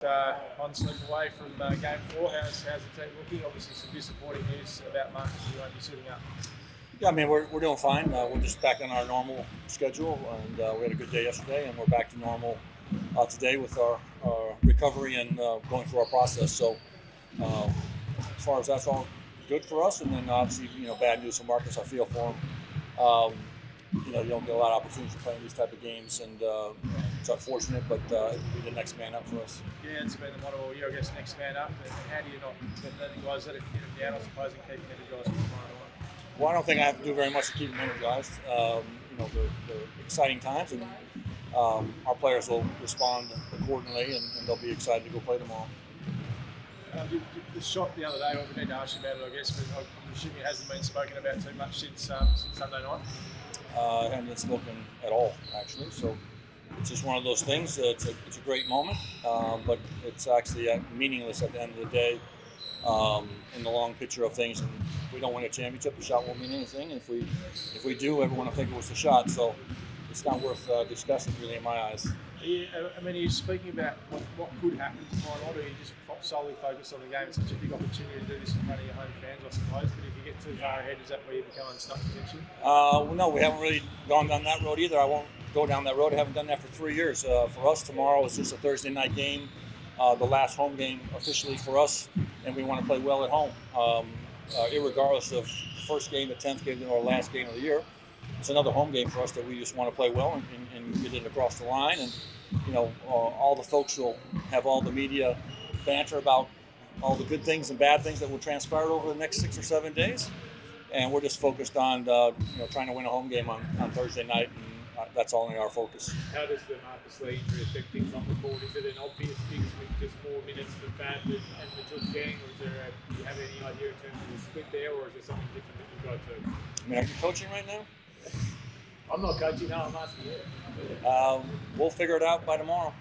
One slip away from game 4. How's the team looking? Obviously, some disappointing news about Marcus. He won't be suiting up. Yeah, I mean, we're doing fine. We're just back on our normal schedule, and we had a good day yesterday, and we're back to normal today with our recovery and going through our process. So, as far as that's all good for us, and then obviously, bad news for Marcus. I feel for him. You don't get a lot of opportunities to play in these type of games, and it's unfortunate, but it'll be the next man up for us. Yeah, it's been the motto all year, I guess, next man up. And how do you not let the guys that have hit him down, I suppose, and keep him energized for tomorrow night? Well, I don't think I have to do very much to keep them energized. They're exciting times, and our players will respond accordingly, and they'll be excited to go play tomorrow. The shot the other day, we need to ask you about it, I guess, but I'm assuming it hasn't been spoken about too much since Sunday night. Haven't been spoken at all, actually. So it's just one of those things. It's a great moment, but it's actually meaningless at the end of the day in the long picture of things. And if we don't win a championship, the shot won't mean anything. And if we do, everyone will think it was the shot. So it's not worth discussing, really, in my eyes. Are you speaking about what could happen tomorrow night, or are you just solely focused on the game? It's such a big opportunity to do this in front of your home fans, I suppose. But if you get too far ahead, is that where you become unstuck potentially? Well, no, we haven't really gone down that road either. I won't go down that road. I haven't done that for 3 years. For us, tomorrow is just a Thursday night game, the last home game officially for us, and we want to play well at home, irregardless of the first game, the 10th game, or last game of the year. It's another home game for us that we just want to play well and get it across the line. And all the folks will have all the media banter about all the good things and bad things that will transpire over the next 6 or 7 days. And we're just focused on trying to win a home game on Thursday night, and that's only our focus. How does the Marcus Lee injury affect things on the court? Is it an obvious fix with just more minutes for Fab and Matul Gang, or do you have any idea in terms of the split there, or is there something different that you've got to? I mean, are you coaching right now? I'm not coaching, no, I'm asking you. We'll figure it out by tomorrow.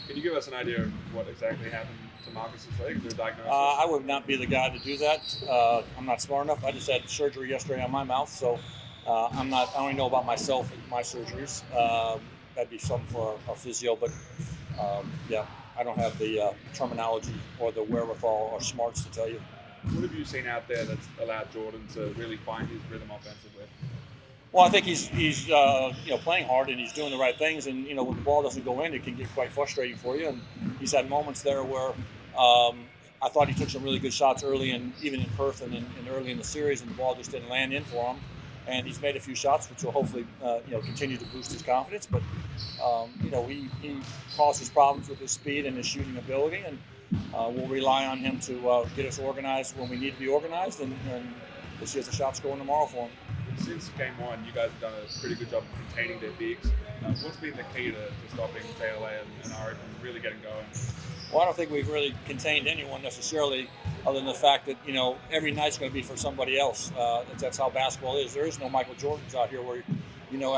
Can you give us an idea of what exactly happened to Marcus's leg? Is there a diagnosis? I would not be the guy to do that. I'm not smart enough. I just had surgery yesterday on my mouth, so I only know about myself and my surgeries. That'd be something for a physio, but yeah, I don't have the terminology or the wherewithal or smarts to tell you. What have you seen out there that's allowed Jordan to really find his rhythm offensively? Well, I think he's playing hard and he's doing the right things, and when the ball doesn't go in, it can get quite frustrating for you. And he's had moments there where I thought he took some really good shots early, and even in Perth and early in the series, and the ball just didn't land in for him. And he's made a few shots, which will hopefully continue to boost his confidence. But he causes problems with his speed and his shooting ability, and we'll rely on him to get us organized when we need to be organized, and we'll see if the shots going tomorrow for him. Since game 1, you guys have done a pretty good job of containing their bigs. What's been the key to stopping JLA and Ari from really getting going? Well, I don't think we've really contained anyone necessarily, other than the fact that every night's going to be for somebody else. That's how basketball is. There is no Michael Jordans out here where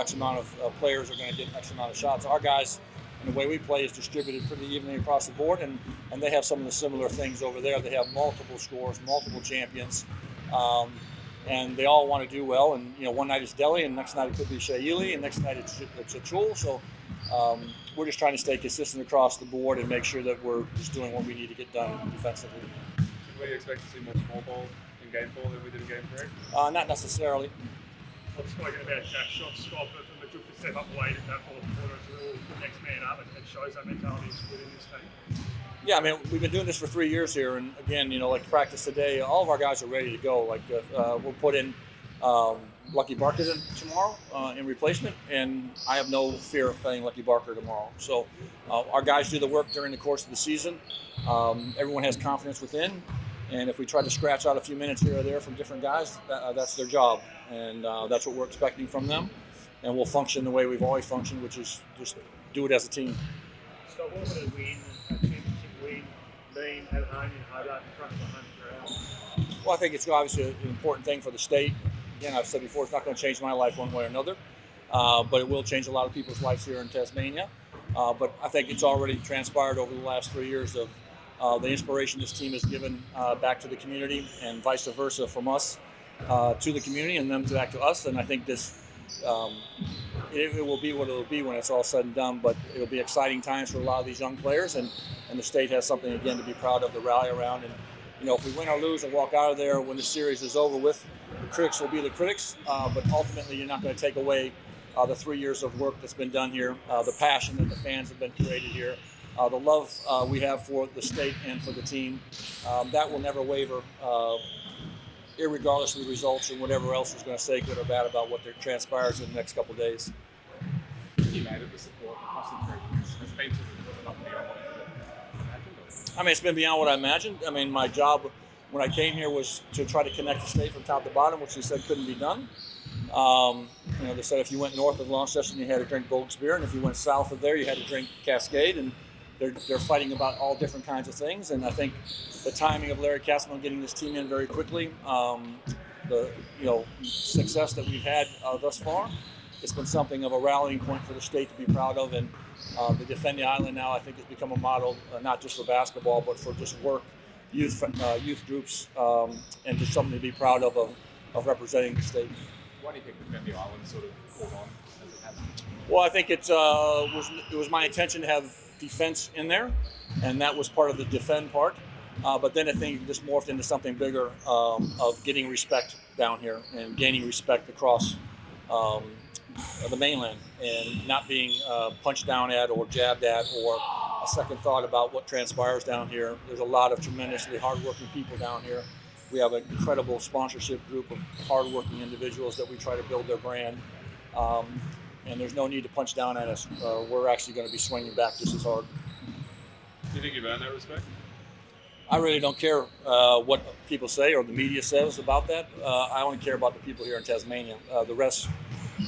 X amount of players are going to get X amount of shots. Our guys, and the way we play, is distributed pretty evenly across the board, and they have some of the similar things over there. They have multiple scores, multiple champions. And they all want to do well. And one night it's Delhi, and next night it could be Shea Ely, and next night it's Achul. So we're just trying to stay consistent across the board and make sure that we're just doing what we need to get done defensively. Should we expect to see more small ball in game 4 than we did in game 3? Not necessarily. I've spoken about Jack shots, Scott, but for Matuk to step up late in that fourth quarter is really the next man up, and it shows that mentality is within this team. Yeah, I mean, we've been doing this for 3 years here, and again, like practice today, all of our guys are ready to go. Like we'll put in Lucky Barker tomorrow in replacement, and I have no fear of playing Lucky Barker tomorrow. So our guys do the work during the course of the season. Everyone has confidence within, and if we try to scratch out a few minutes here or there from different guys, that's their job, and that's what we're expecting from them. And we'll function the way we've always functioned, which is just do it as a team. Scott, what would a championship win mean at home in Hobart in front of the home crowd? Well, I think it's obviously an important thing for the state. Again, I've said before, it's not going to change my life one way or another, but it will change a lot of people's lives here in Tasmania. But I think it's already transpired over the last 3 years of the inspiration this team has given back to the community, and vice versa from us to the community and them back to us. And I think this it will be what it will be when it's all said and done. But it'll be exciting times for a lot of these young players, and the state has something again to be proud of, to rally around. And if we win or lose and walk out of there when the series is over with, the critics will be the critics. But ultimately, you're not going to take away the 3 years of work that's been done here, the passion that the fans have been created here, the love we have for the state and for the team. That will never waver, irregardless of the results and whatever else is going to say good or bad about what transpires in the next couple of days. United, the support across the 3 years has been sort of up beyond what you imagined? I mean, it's been beyond what I imagined. I mean, my job when I came here was to try to connect the state from top to bottom, which they said couldn't be done. They said if you went north of Launceston, you had to drink Boag's beer, and if you went south of there, you had to drink Cascade. And they're fighting about all different kinds of things. And I think the timing of Larry Castleman getting this team in very quickly, the success that we've had thus far, it's been something of a rallying point for the state to be proud of. And the Defend the Island now, I think, has become a model not just for basketball, but for just work, youth groups, and just something to be proud of representing the state. Why do you think Defend the Island sort of caught on as it has? Well, I think it was my intention to have defense in there, and that was part of the defend part. But then I think it just morphed into something bigger of getting respect down here and gaining respect across the mainland, and not being punched down at or jabbed at or a second thought about what transpires down here. There's a lot of tremendously hardworking people down here. We have an incredible sponsorship group of hardworking individuals that we try to build their brand. And there's no need to punch down at us. We're actually going to be swinging back just as hard. Do you think you've earned that respect? I really don't care what people say or the media says about that. I only care about the people here in Tasmania. The rest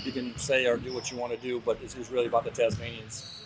you can say or do what you want to do, but it's really about the Tasmanians.